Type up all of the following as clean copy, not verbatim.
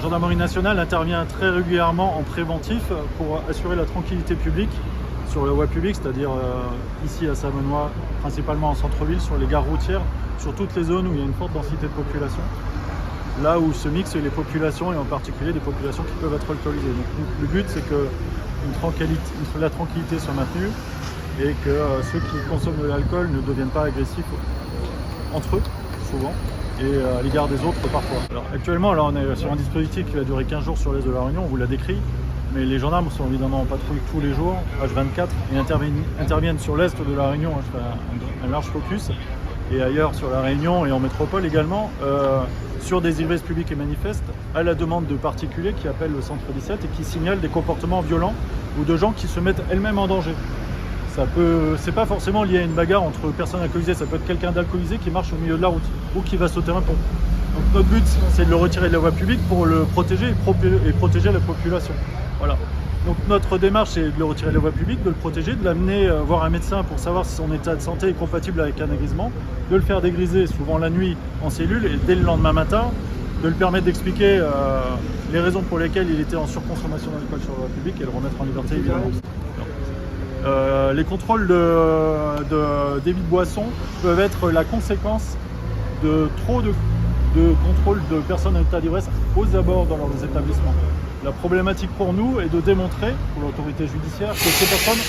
gendarmerie nationale intervient très régulièrement en préventif pour assurer la tranquillité publique sur la voie publique, c'est-à-dire ici à Savenois, principalement en centre-ville, sur les gares routières, sur toutes les zones où il y a une forte densité de population, là où se mixent les populations et en particulier des populations qui peuvent être alcoolisées. Donc le but c'est que la tranquillité soit maintenue et que ceux qui consomment de l'alcool ne deviennent pas agressifs entre eux, souvent, et à l'égard des autres parfois. Alors, actuellement, là, on est sur un dispositif qui va durer 15 jours sur l'est de la Réunion, on vous l'a décrit, mais les gendarmes sont évidemment en patrouille tous les jours, H24, et interviennent sur l'est de la Réunion, je fais un large focus, et ailleurs sur la Réunion et en métropole également, sur des ivresses publiques et manifestes, à la demande de particuliers qui appellent le centre 17 et qui signalent des comportements violents ou de gens qui se mettent elles-mêmes en danger. C'est pas forcément lié à une bagarre entre personnes alcoolisées, ça peut être quelqu'un d'alcoolisé qui marche au milieu de la route ou qui va sauter un pont. Donc notre but c'est de le retirer de la voie publique pour le protéger et protéger la population. Voilà. Donc notre démarche c'est de le retirer de la voie publique, de le protéger, de l'amener voir un médecin pour savoir si son état de santé est compatible avec un dégrisement, de le faire dégriser souvent la nuit en cellule et dès le lendemain matin, de le permettre d'expliquer les raisons pour lesquelles il était en surconsommation d'alcool sur la voie publique et le remettre en liberté évidemment. Les contrôles de débit de boissons peuvent être la conséquence de trop de contrôles de personnes en état d'ivresse aux abords dans leurs établissements. La problématique pour nous est de démontrer, pour l'autorité judiciaire, que ces personnes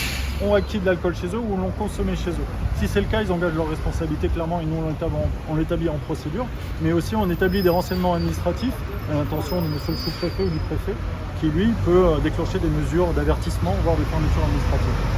ont acquis de l'alcool chez eux ou l'ont consommé chez eux. Si c'est le cas, ils engagent leur responsabilité clairement et nous on l'établit en procédure, mais aussi on établit des renseignements administratifs à l'intention de monsieur le sous-préfet ou du préfet qui lui peut déclencher des mesures d'avertissement, voire de fermeture administrative.